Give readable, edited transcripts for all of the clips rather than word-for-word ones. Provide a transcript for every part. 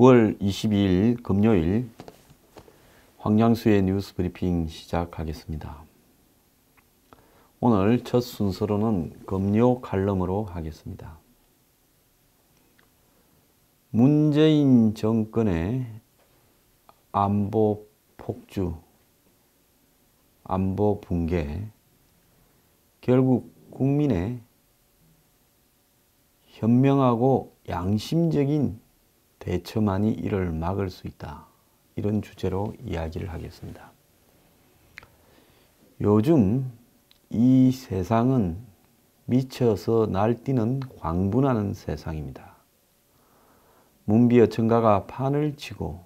9월 22일 금요일 황량수의 뉴스 브리핑 시작하겠습니다. 오늘 첫 순서로는 금요 칼럼으로 하겠습니다. 문재인 정권의 안보 폭주, 안보 붕괴, 결국 국민의 현명하고 양심적인 대처만이 이를 막을 수 있다. 이런 주제로 이야기를 하겠습니다. 요즘 이 세상은 미쳐서 날뛰는 광분하는 세상입니다. 문비어 청가가 판을 치고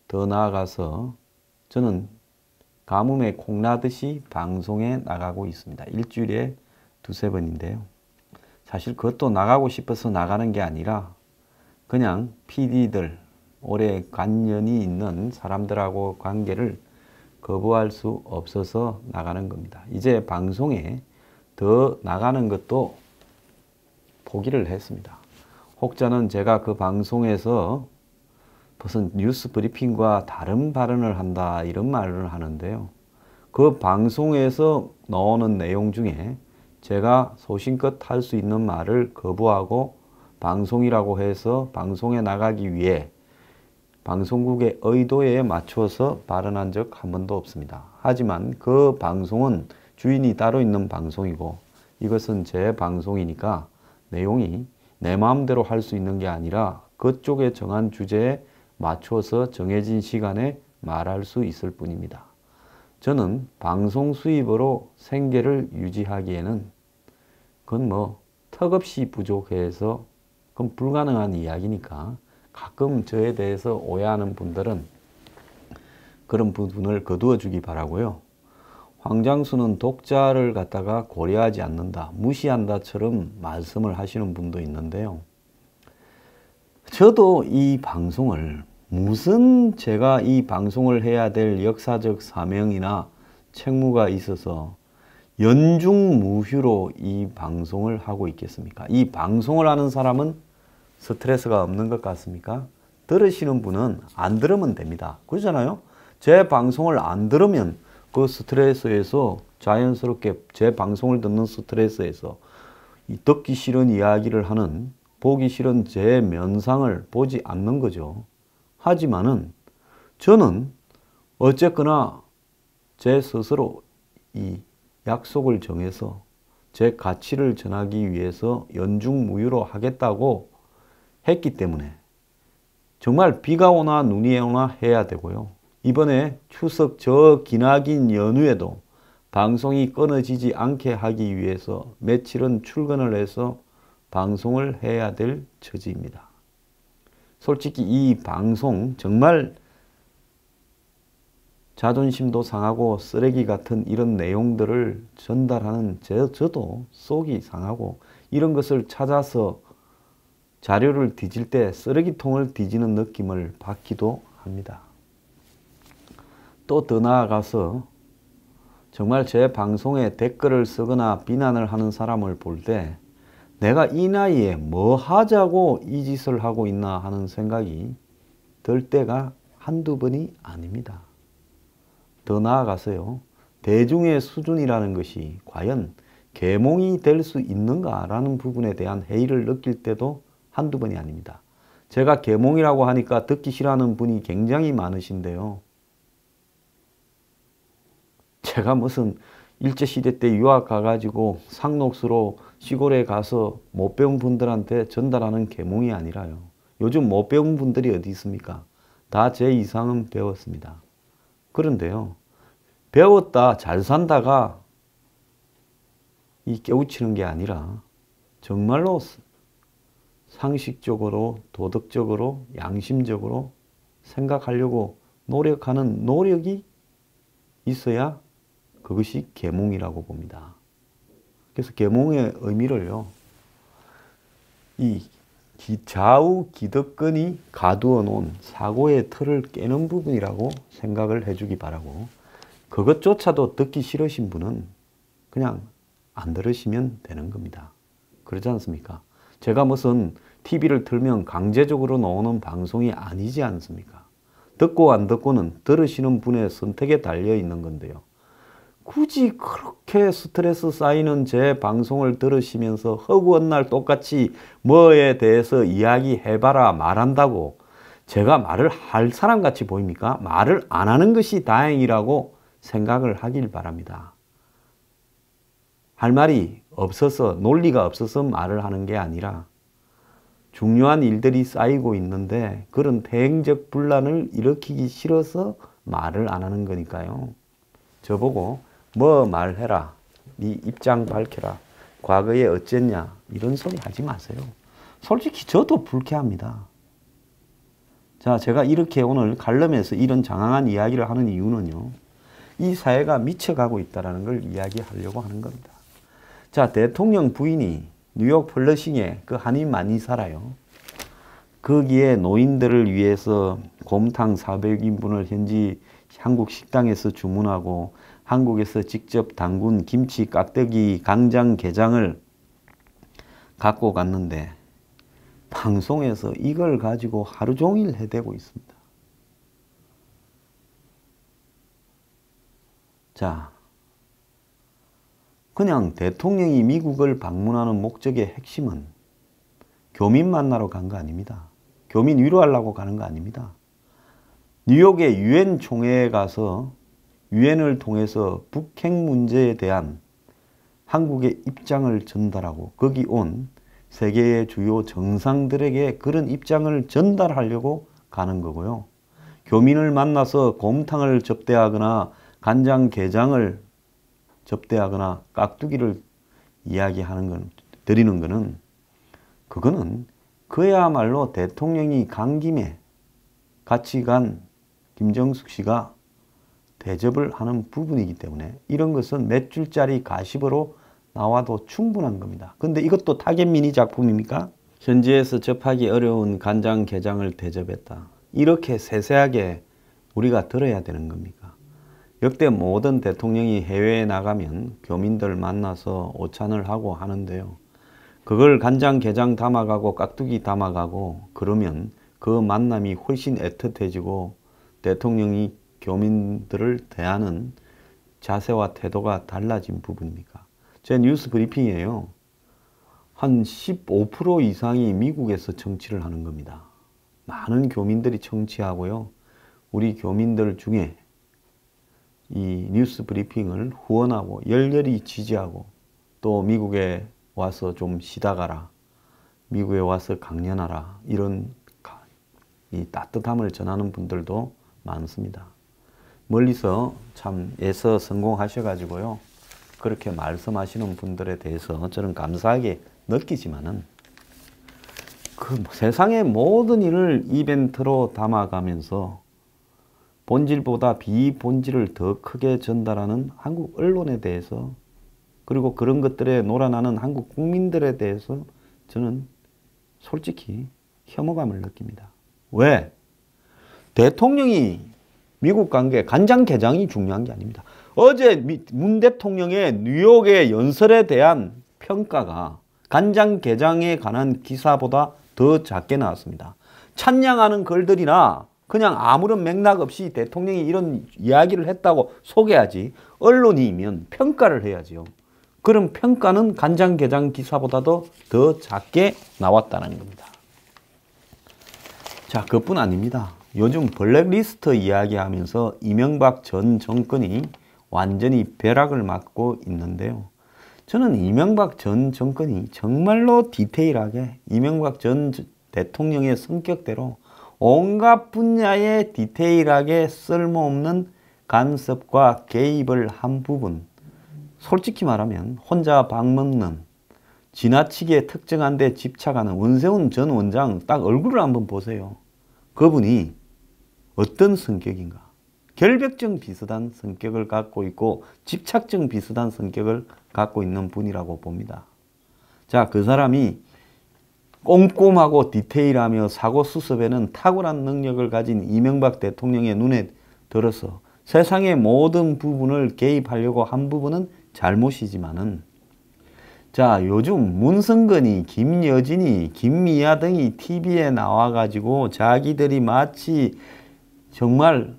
더 나아가서 저는 가뭄에 콩나듯이 방송에 나가고 있습니다. 일주일에 두세 번인데요. 사실 그것도 나가고 싶어서 나가는 게 아니라 그냥 PD들, 오래 관련이 있는 사람들하고 관계를 거부할 수 없어서 나가는 겁니다. 이제 방송에 더 나가는 것도 포기를 했습니다. 혹자는 제가 그 방송에서 무슨 뉴스 브리핑과 다른 발언을 한다 이런 말을 하는데요. 그 방송에서 나오는 내용 중에 제가 소신껏 할 수 있는 말을 거부하고 방송이라고 해서 방송에 나가기 위해 방송국의 의도에 맞춰서 발언한 적 한 번도 없습니다. 하지만 그 방송은 주인이 따로 있는 방송이고 이것은 제 방송이니까 내용이 내 마음대로 할 수 있는 게 아니라 그쪽에 정한 주제에 맞춰서 정해진 시간에 말할 수 있을 뿐입니다. 저는 방송 수입으로 생계를 유지하기에는 그건 턱없이 부족해서 그건 불가능한 이야기니까 가끔 저에 대해서 오해하는 분들은 그런 부분을 거두어 주기 바라고요. 황장수는 독자를 갖다가 고려하지 않는다, 무시한다처럼 말씀을 하시는 분도 있는데요. 저도 이 방송을 무슨 제가 이 방송을 해야 될 역사적 사명이나 책무가 있어서 연중무휴로 이 방송을 하고 있겠습니까? 이 방송을 하는 사람은 스트레스가 없는 것 같습니까? 들으시는 분은 안 들으면 됩니다. 그렇잖아요? 제 방송을 안 들으면 그 스트레스에서 자연스럽게 제 방송을 듣는 스트레스에서 듣기 싫은 이야기를 하는, 보기 싫은 제 면상을 보지 않는 거죠. 하지만은 저는 어쨌거나 제 스스로 이 약속을 정해서 제 가치를 전하기 위해서 연중무휴로 하겠다고 했기 때문에 정말 비가 오나 눈이 오나 해야 되고요. 이번에 추석 저 기나긴 연휴에도 방송이 끊어지지 않게 하기 위해서 며칠은 출근을 해서 방송을 해야 될 처지입니다. 솔직히 이 방송 정말 자존심도 상하고 쓰레기 같은 이런 내용들을 전달하는 저도 속이 상하고 이런 것을 찾아서 자료를 뒤질 때 쓰레기통을 뒤지는 느낌을 받기도 합니다. 또 더 나아가서 정말 제 방송에 댓글을 쓰거나 비난을 하는 사람을 볼 때 내가 이 나이에 뭐 하자고 이 짓을 하고 있나 하는 생각이 들 때가 한두 번이 아닙니다. 더 나아가서요. 대중의 수준이라는 것이 과연 계몽이 될 수 있는가라는 부분에 대한 회의를 느낄 때도 한두 번이 아닙니다. 제가 계몽이라고 하니까 듣기 싫어하는 분이 굉장히 많으신데요. 제가 무슨 일제시대 때 유학 가가지고 상록수로 시골에 가서 못 배운 분들한테 전달하는 계몽이 아니라요. 요즘 못 배운 분들이 어디 있습니까? 다 제 이상은 배웠습니다. 그런데요. 배웠다 잘 산다가 이 깨우치는 게 아니라 정말로 상식적으로 도덕적으로 양심적으로 생각하려고 노력하는 노력이 있어야 그것이 계몽이라고 봅니다. 그래서 계몽의 의미를요. 이 좌우 기득권이 가두어 놓은 사고의 틀을 깨는 부분이라고 생각을 해주기 바라고 그것조차도 듣기 싫으신 분은 그냥 안 들으시면 되는 겁니다. 그러지 않습니까? 제가 무슨 TV를 틀면 강제적으로 나오는 방송이 아니지 않습니까? 듣고 안 듣고는 들으시는 분의 선택에 달려 있는 건데요. 굳이 그렇게 스트레스 쌓이는 제 방송을 들으시면서 허구한 날 똑같이 뭐에 대해서 이야기해봐라 말한다고 제가 말을 할 사람 같이 보입니까? 말을 안 하는 것이 다행이라고 생각을 하길 바랍니다. 할 말이 없어서, 논리가 없어서 말을 하는 게 아니라 중요한 일들이 쌓이고 있는데 그런 대행적 분란을 일으키기 싫어서 말을 안 하는 거니까요. 저보고 뭐 말해라, 네 입장 밝혀라, 과거에 어쨌냐 이런 소리 하지 마세요. 솔직히 저도 불쾌합니다. 자, 제가 이렇게 오늘 칼럼에서 이런 장황한 이야기를 하는 이유는요, 이 사회가 미쳐가고 있다는 걸 이야기하려고 하는 겁니다. 자, 대통령 부인이 뉴욕 플러싱에 그 한인 많이 살아요. 거기에 노인들을 위해서 곰탕 400인분을 현지 한국 식당에서 주문하고 한국에서 직접 담근 김치, 깍두기, 간장, 게장을 갖고 갔는데 방송에서 이걸 가지고 하루 종일 해대고 있습니다. 자, 그냥 대통령이 미국을 방문하는 목적의 핵심은 교민 만나러 간 거 아닙니다. 교민 위로하려고 가는 거 아닙니다. 뉴욕의 유엔 총회에 가서 유엔을 통해서 북핵 문제에 대한 한국의 입장을 전달하고 거기 온 세계의 주요 정상들에게 그런 입장을 전달하려고 가는 거고요. 교민을 만나서 곰탕을 접대하거나 간장게장을 접대하거나 깍두기를 이야기하는 건, 드리는 거는, 그거는 그야말로 대통령이 간 김에 같이 간 김정숙 씨가 대접을 하는 부분이기 때문에 이런 것은 몇 줄짜리 가십으로 나와도 충분한 겁니다. 근데 이것도 타겟미니 작품입니까? 현지에서 접하기 어려운 간장게장을 대접했다. 이렇게 세세하게 우리가 들어야 되는 겁니까? 역대 모든 대통령이 해외에 나가면 교민들 만나서 오찬을 하고 하는데요. 그걸 간장게장 담아가고 깍두기 담아가고 그러면 그 만남이 훨씬 애틋해지고 대통령이 교민들을 대하는 자세와 태도가 달라진 부분입니까? 제 뉴스 브리핑이에요. 한 15% 이상이 미국에서 정치를 하는 겁니다. 많은 교민들이 정치하고요. 우리 교민들 중에 이 뉴스 브리핑을 후원하고 열렬히 지지하고 또 미국에 와서 좀 쉬다 가라, 미국에 와서 강연하라, 이런 이 따뜻함을 전하는 분들도 많습니다. 멀리서 참 애써 성공하셔가지고요, 그렇게 말씀하시는 분들에 대해서 저는 감사하게 느끼지만은 그 세상의 모든 일을 이벤트로 담아가면서 본질보다 비본질을 더 크게 전달하는 한국 언론에 대해서, 그리고 그런 것들에 놀아나는 한국 국민들에 대해서 저는 솔직히 혐오감을 느낍니다. 왜? 대통령이 미국 간 게 간장게장이 중요한 게 아닙니다. 어제 문 대통령의 뉴욕의 연설에 대한 평가가 간장게장에 관한 기사보다 더 작게 나왔습니다. 찬양하는 글들이나 그냥 아무런 맥락 없이 대통령이 이런 이야기를 했다고 소개하지, 언론이면 평가를 해야지요. 그럼 평가는 간장게장 기사보다도 더 작게 나왔다는 겁니다. 자, 그뿐 아닙니다. 요즘 블랙리스트 이야기하면서 이명박 전 정권이 완전히 벼락을 맞고 있는데요. 저는 이명박 전 정권이 정말로 디테일하게 이명박 전 대통령의 성격대로 온갖 분야에 디테일하게 쓸모없는 간섭과 개입을 한 부분, 솔직히 말하면 혼자 방먹는, 지나치게 특정한 데 집착하는 원세훈 전 원장 딱 얼굴을 한번 보세요. 그분이 어떤 성격인가? 결벽증 비슷한 성격을 갖고 있고 집착증 비슷한 성격을 갖고 있는 분이라고 봅니다. 자, 그 사람이 꼼꼼하고 디테일하며 사고수습에는 탁월한 능력을 가진 이명박 대통령의 눈에 들어서 세상의 모든 부분을 개입하려고 한 부분은 잘못이지만은 자, 요즘 문성근이, 김여진이, 김미아 등이 TV에 나와가지고 자기들이 마치 정말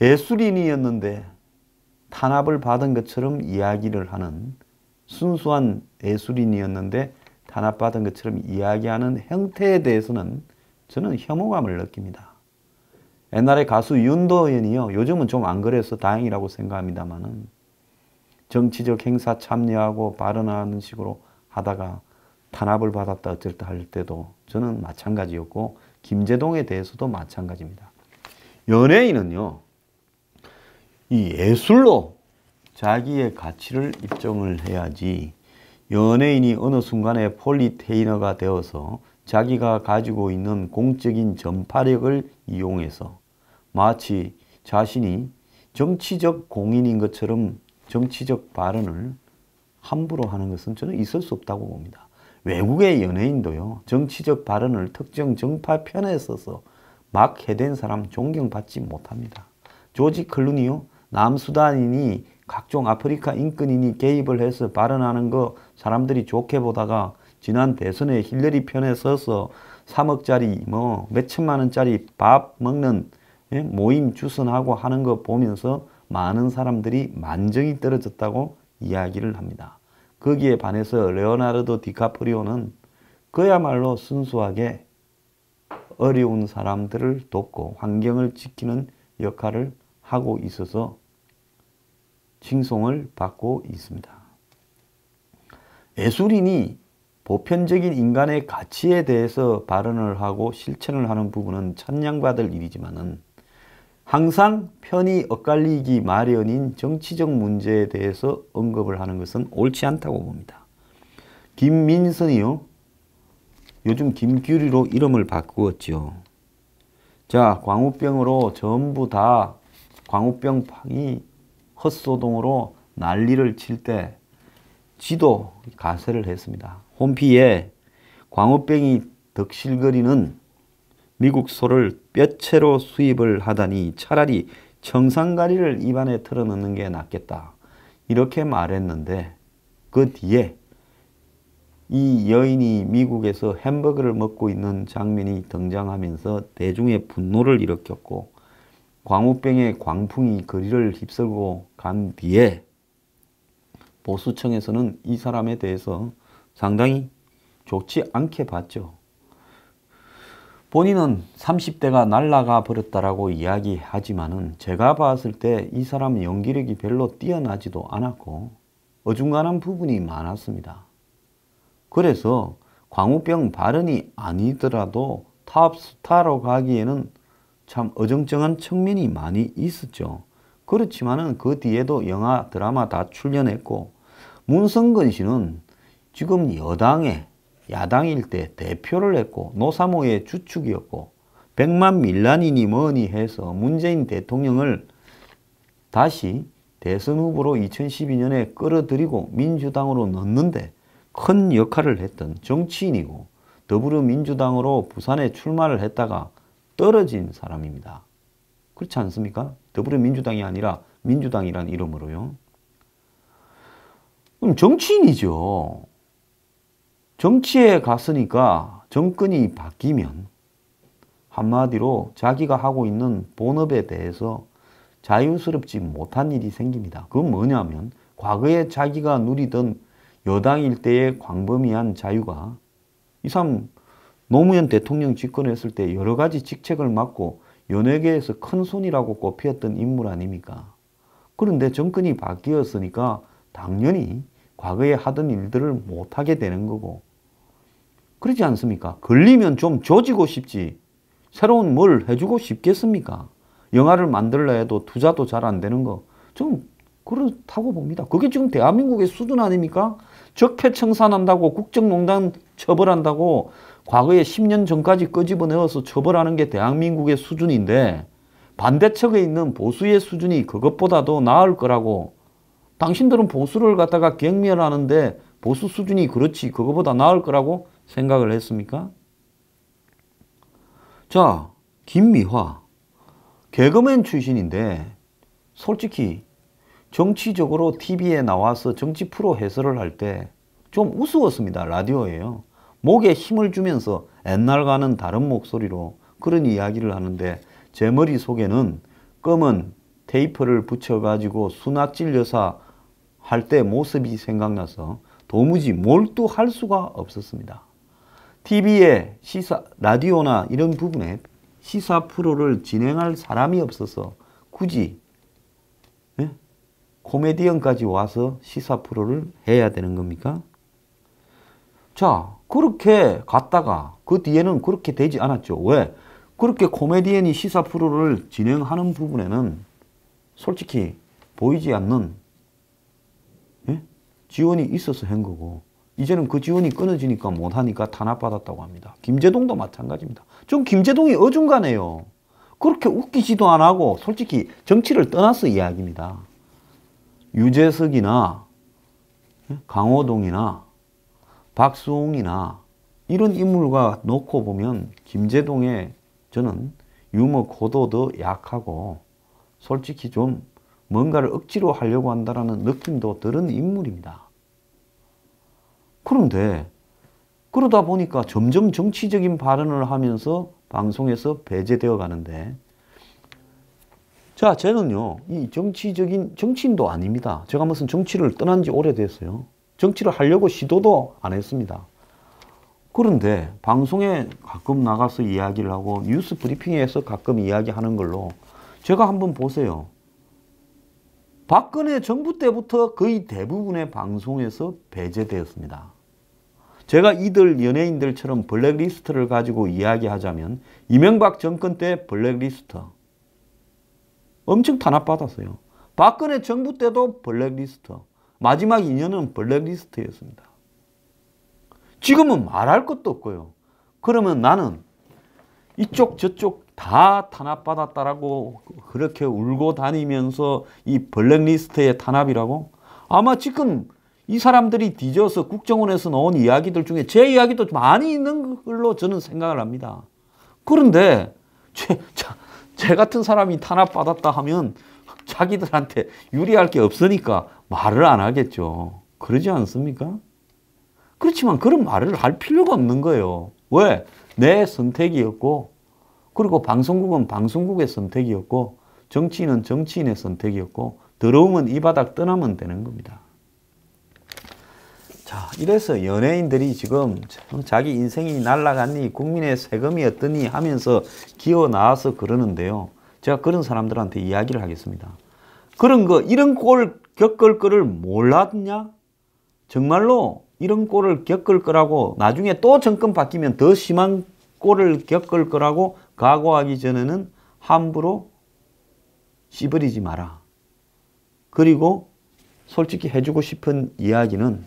예술인이었는데 탄압을 받은 것처럼 이야기를 하는, 순수한 예술인이었는데 탄압받은 것처럼 이야기하는 형태에 대해서는 저는 혐오감을 느낍니다. 옛날에 가수 윤도현이요, 요즘은 좀 안 그래서 다행이라고 생각합니다만은, 정치적 행사 참여하고 발언하는 식으로 하다가 탄압을 받았다 어쩔 때 할 때도 저는 마찬가지였고, 김제동에 대해서도 마찬가지입니다. 연예인은요, 이 예술로 자기의 가치를 입증을 해야지, 연예인이 어느 순간에 폴리테이너가 되어서 자기가 가지고 있는 공적인 전파력을 이용해서 마치 자신이 정치적 공인인 것처럼 정치적 발언을 함부로 하는 것은 저는 있을 수 없다고 봅니다. 외국의 연예인도요, 정치적 발언을 특정 정파 편에 서서 막 해댄 사람 존경받지 못합니다. 조지 클루니요, 남수단인이 각종 아프리카 인권인이 개입을 해서 발언하는 거 사람들이 좋게 보다가 지난 대선에 힐러리 편에 서서 3억짜리 뭐 몇천만 원짜리 밥 먹는 모임 주선하고 하는 거 보면서 많은 사람들이 만정이 떨어졌다고 이야기를 합니다. 거기에 반해서 레오나르도 디카프리오는 그야말로 순수하게 어려운 사람들을 돕고 환경을 지키는 역할을 하고 있어서 칭송을 받고 있습니다. 예술인이 보편적인 인간의 가치에 대해서 발언을 하고 실천을 하는 부분은 찬양받을 일이지만은 항상 편이 엇갈리기 마련인 정치적 문제에 대해서 언급을 하는 것은 옳지 않다고 봅니다. 김민선이요, 요즘 김규리로 이름을 바꾸었죠. 자, 광우병으로 전부 다 광우병이 헛소동으로 난리를 칠 때 지도 가세를 했습니다. 홈피에 광우병이 덕실거리는 미국 소를 뼈채로 수입을 하다니 차라리 청산가리를 입안에 털어넣는 게 낫겠다, 이렇게 말했는데, 그 뒤에 이 여인이 미국에서 햄버거를 먹고 있는 장면이 등장하면서 대중의 분노를 일으켰고, 광우병의 광풍이 거리를 휩쓸고 간 뒤에 보수층에서는 이 사람에 대해서 상당히 좋지 않게 봤죠. 본인은 30대가 날아가 버렸다라고 이야기하지만은 제가 봤을 때 이 사람 연기력이 별로 뛰어나지도 않았고 어중간한 부분이 많았습니다. 그래서 광우병 발언이 아니더라도 탑스타로 가기에는 참 어정쩡한 측면이 많이 있었죠. 그렇지만은 그 뒤에도 영화, 드라마 다 출연했고, 문성근 씨는 지금 여당에, 야당일 때 대표를 했고 노사모의 주축이었고, 백만 밀란이니 뭐니 해서 문재인 대통령을 다시 대선 후보로 2012년에 끌어들이고 민주당으로 넣는데 큰 역할을 했던 정치인이고, 더불어민주당으로 부산에 출마를 했다가 떨어진 사람입니다. 그렇지 않습니까? 더불어민주당이 아니라 민주당이란 이름으로요. 그럼 정치인이죠. 정치에 갔으니까 정권이 바뀌면 한마디로 자기가 하고 있는 본업에 대해서 자유스럽지 못한 일이 생깁니다. 그건 뭐냐면 과거에 자기가 누리던 여당 일대의 광범위한 자유가, 이 사람 노무현 대통령 집권했을 때 여러 가지 직책을 맡고 연예계에서 큰 손이라고 꼽혔던 인물 아닙니까? 그런데 정권이 바뀌었으니까 당연히 과거에 하던 일들을 못하게 되는 거고, 그러지 않습니까? 걸리면 좀 조지고 싶지 새로운 뭘 해주고 싶겠습니까? 영화를 만들려 해도 투자도 잘 안 되는 거, 좀 그렇다고 봅니다. 그게 지금 대한민국의 수준 아닙니까? 적폐청산한다고 국정농단 처벌한다고 과거에 10년 전까지 끄집어내어서 처벌하는 게 대한민국의 수준인데, 반대측에 있는 보수의 수준이 그것보다도 나을 거라고, 당신들은 보수를 갖다가 경멸하는데 보수 수준이 그렇지 그거보다 나을 거라고 생각을 했습니까? 자, 김미화 개그맨 출신인데 솔직히 정치적으로 TV에 나와서 정치 프로 해설을 할 때 좀 우스웠습니다. 라디오예요. 목에 힘을 주면서 옛날과는 다른 목소리로 그런 이야기를 하는데 제 머릿속에는 검은 테이프를 붙여가지고 수납질 여사 할 때 모습이 생각나서 도무지 몰두할 수가 없었습니다. TV에 라디오나 이런 부분에 시사 프로를 진행할 사람이 없어서 굳이 코미디언까지 와서 시사 프로를 해야 되는 겁니까? 자, 그렇게 갔다가 그 뒤에는 그렇게 되지 않았죠. 왜? 그렇게 코미디언이 시사 프로를 진행하는 부분에는 솔직히 보이지 않는 지원이 있어서 한 거고 이제는 그 지원이 끊어지니까 못하니까 탄압받았다고 합니다. 김제동도 마찬가지입니다. 좀 김제동이 어중간해요. 그렇게 웃기지도 안 하고 솔직히 정치를 떠나서 이야기입니다. 유재석이나 강호동이나 박수홍이나 이런 인물과 놓고 보면 김제동의 저는 유머 고도도 약하고 솔직히 좀 뭔가를 억지로 하려고 한다는 느낌도 들은 인물입니다. 그런데 그러다 보니까 점점 정치적인 발언을 하면서 방송에서 배제되어 가는데 자, 저는요, 이 정치인도 아닙니다. 제가 무슨 정치를 떠난 지 오래됐어요. 정치를 하려고 시도도 안 했습니다. 그런데 방송에 가끔 나가서 이야기를 하고 뉴스 브리핑에서 가끔 이야기하는 걸로 제가 한번 보세요. 박근혜 정부 때부터 거의 대부분의 방송에서 배제되었습니다. 제가 이들 연예인들처럼 블랙리스트를 가지고 이야기하자면 이명박 정권 때 블랙리스트 엄청 탄압받았어요. 박근혜 정부 때도 블랙리스트. 마지막 2년은 블랙리스트였습니다. 지금은 말할 것도 없고요. 그러면 나는 이쪽 저쪽 다 탄압받았다라고 그렇게 울고 다니면서 이 블랙리스트의 탄압이라고? 아마 지금 이 사람들이 뒤져서 국정원에서 나온 이야기들 중에 제 이야기도 많이 있는 걸로 저는 생각을 합니다. 그런데 제 같은 사람이 탄압받았다 하면 자기들한테 유리할 게 없으니까 말을 안 하겠죠. 그러지 않습니까? 그렇지만 그런 말을 할 필요가 없는 거예요. 왜? 내 선택이었고 그리고 방송국은 방송국의 선택이었고 정치인은 정치인의 선택이었고 더러우면 이 바닥 떠나면 되는 겁니다. 자, 이래서 연예인들이 지금 자기 인생이 날아갔니 국민의 세금이 어떠니 하면서 기어 나와서 그러는데요. 제가 그런 사람들한테 이야기를 하겠습니다. 그런 거 이런 꼴 겪을 거를 몰랐냐? 정말로 이런 꼴을 겪을 거라고 나중에 또 정권 바뀌면 더 심한 꼴을 겪을 거라고 각오하기 전에는 함부로 씨버리지 마라. 그리고 솔직히 해주고 싶은 이야기는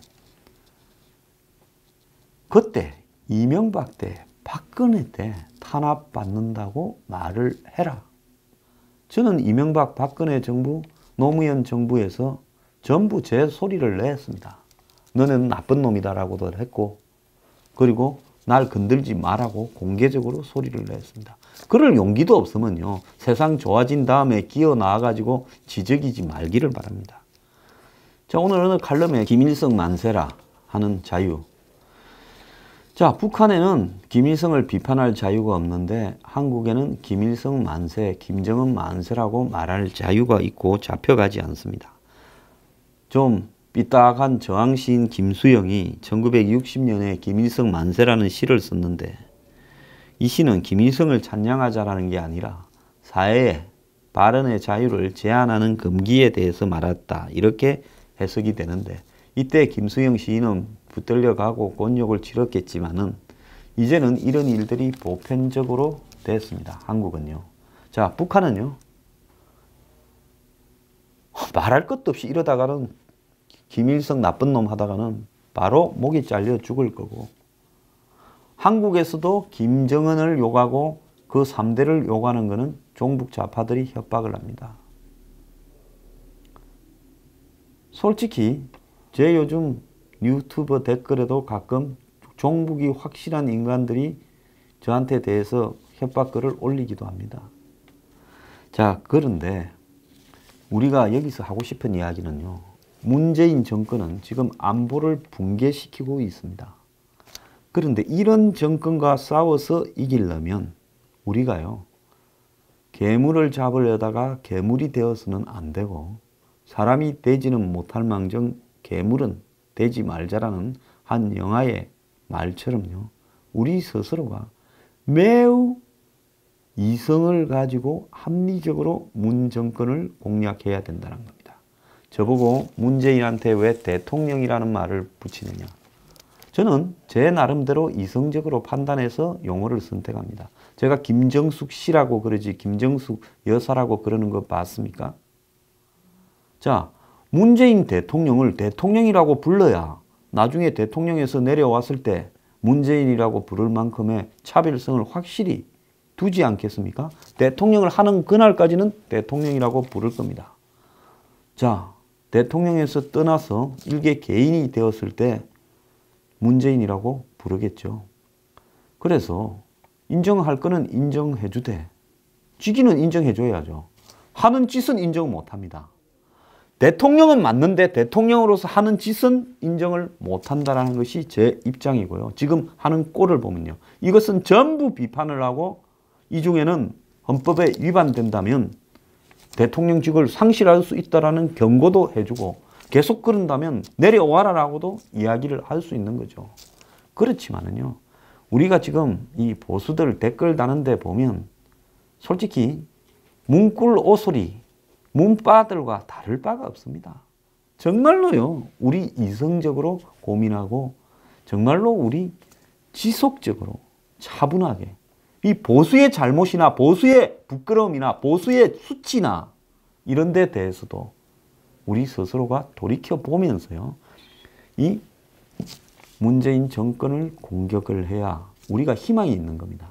그때 이명박 때 박근혜 때 탄압받는다고 말을 해라. 저는 이명박 박근혜 정부 노무현 정부에서 전부 제 소리를 냈습니다. 너는 나쁜 놈이다라고도 했고 그리고 날 건들지 마라고 공개적으로 소리를 냈습니다. 그럴 용기도 없으면요. 세상 좋아진 다음에 기어 나와가지고 지적이지 말기를 바랍니다. 자, 오늘 어느 칼럼에 김일성 만세라 하는 자유. 자, 북한에는 김일성을 비판할 자유가 없는데 한국에는 김일성 만세, 김정은 만세라고 말할 자유가 있고 잡혀가지 않습니다. 좀 삐딱한 저항시인 김수영이 1960년에 김일성 만세라는 시를 썼는데 이 시는 김일성을 찬양하자라는 게 아니라 사회의 발언의 자유를 제한하는 금기에 대해서 말했다. 이렇게 해석이 되는데 이때 김수영 시인은 붙들려가고 곤욕을 치렀겠지만은 이제는 이런 일들이 보편적으로 됐습니다. 한국은요. 자, 북한은요. 말할 것도 없이 이러다가는 김일성 나쁜 놈 하다가는 바로 목이 잘려 죽을 거고 한국에서도 김정은을 욕하고 그 3대를 욕하는 것은 종북 좌파들이 협박을 합니다. 솔직히 제 요즘 유튜브 댓글에도 가끔 종북이 확실한 인간들이 저한테 대해서 협박글을 올리기도 합니다. 자, 그런데 우리가 여기서 하고 싶은 이야기는요. 문재인 정권은 지금 안보를 붕괴시키고 있습니다. 그런데 이런 정권과 싸워서 이기려면 우리가요, 괴물을 잡으려다가 괴물이 되어서는 안 되고 사람이 되지는 못할 망정 괴물은 되지 말자라는 한 영화의 말처럼요, 우리 스스로가 매우 이성을 가지고 합리적으로 문 정권을 공략해야 된다는 겁니다. 저보고 문재인한테 왜 대통령이라는 말을 붙이느냐. 저는 제 나름대로 이성적으로 판단해서 용어를 선택합니다. 제가 김정숙 씨라고 그러지 김정숙 여사라고 그러는 거 봤습니까? 자, 문재인 대통령을 대통령이라고 불러야 나중에 대통령에서 내려왔을 때 문재인이라고 부를 만큼의 차별성을 확실히 두지 않겠습니까? 대통령을 하는 그날까지는 대통령이라고 부를 겁니다. 자, 대통령에서 떠나서 일개 개인이 되었을 때 문재인이라고 부르겠죠. 그래서 인정할 거는 인정해 주되 지기는 인정해 줘야죠. 하는 짓은 인정 못 합니다. 대통령은 맞는데 대통령으로서 하는 짓은 인정을 못 한다는 것이 제 입장이고요. 지금 하는 꼴을 보면요, 이것은 전부 비판을 하고 이 중에는 헌법에 위반된다면 대통령직을 상실할 수 있다는 경고도 해주고 계속 그런다면 내려와라라고도 이야기를 할 수 있는 거죠. 그렇지만은요, 우리가 지금 이 보수들 댓글 다는데 보면 솔직히 문꿀 오소리, 문바들과 다를 바가 없습니다. 정말로요, 우리 이성적으로 고민하고 정말로 우리 지속적으로 차분하게 이 보수의 잘못이나 보수의 부끄러움이나 보수의 수치나 이런 데 대해서도 우리 스스로가 돌이켜보면서요, 이 문재인 정권을 공격을 해야 우리가 희망이 있는 겁니다.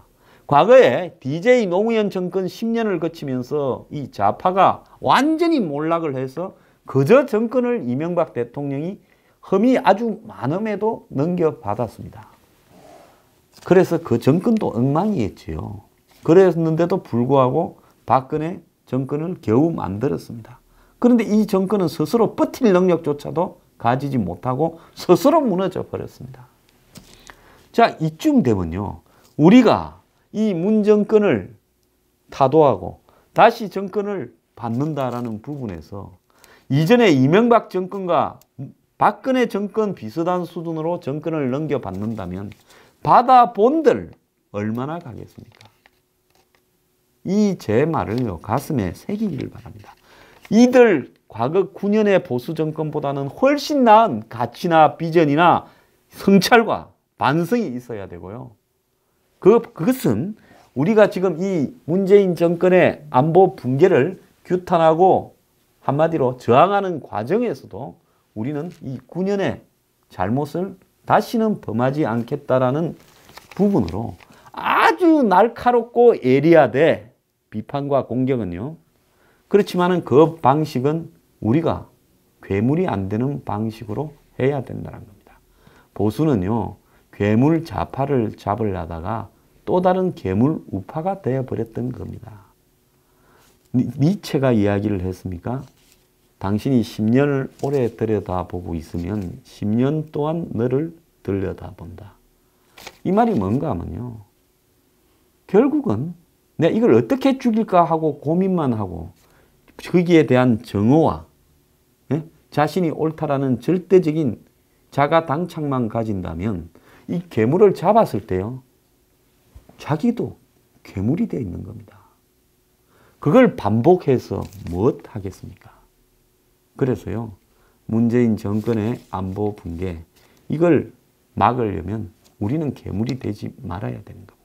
과거에 DJ 노무현 정권 10년을 거치면서 이 좌파가 완전히 몰락을 해서 그저 정권을 이명박 대통령이 흠이 아주 많음에도 넘겨받았습니다. 그래서 그 정권도 엉망이었지요. 그랬는데도 불구하고 박근혜 정권을 겨우 만들었습니다. 그런데 이 정권은 스스로 버틸 능력조차도 가지지 못하고 스스로 무너져 버렸습니다. 자, 이쯤 되면요, 우리가 이 문 정권을 타도하고 다시 정권을 받는다라는 부분에서 이전에 이명박 정권과 박근혜 정권 비슷한 수준으로 정권을 넘겨받는다면 받아본들 얼마나 가겠습니까? 이 제 말을요, 가슴에 새기기를 바랍니다. 이들 과거 9년의 보수 정권보다는 훨씬 나은 가치나 비전이나 성찰과 반성이 있어야 되고요. 그것은 우리가 지금 이 문재인 정권의 안보 붕괴를 규탄하고 한마디로 저항하는 과정에서도 우리는 이 9년의 잘못을 다시는 범하지 않겠다라는 부분으로 아주 날카롭고 예리하되 비판과 공격은요, 그렇지만은 그 방식은 우리가 괴물이 안 되는 방식으로 해야 된다는 겁니다. 보수는요, 괴물 좌파를 잡으려다가 또 다른 괴물 우파가 되어버렸던 겁니다. 니체가 이야기를 했습니까? 당신이 10년을 오래 들여다보고 있으면 10년 동안 너를 들여다본다. 이 말이 뭔가 하면요, 결국은 내가 이걸 어떻게 죽일까 하고 고민만 하고 거기에 대한 정오와 자신이 옳다라는 절대적인 자가 당착만 가진다면 이 괴물을 잡았을 때요, 자기도 괴물이 되어 있는 겁니다. 그걸 반복해서 무엇 하겠습니까? 그래서요, 문재인 정권의 안보 붕괴, 이걸 막으려면 우리는 괴물이 되지 말아야 되는 겁니다.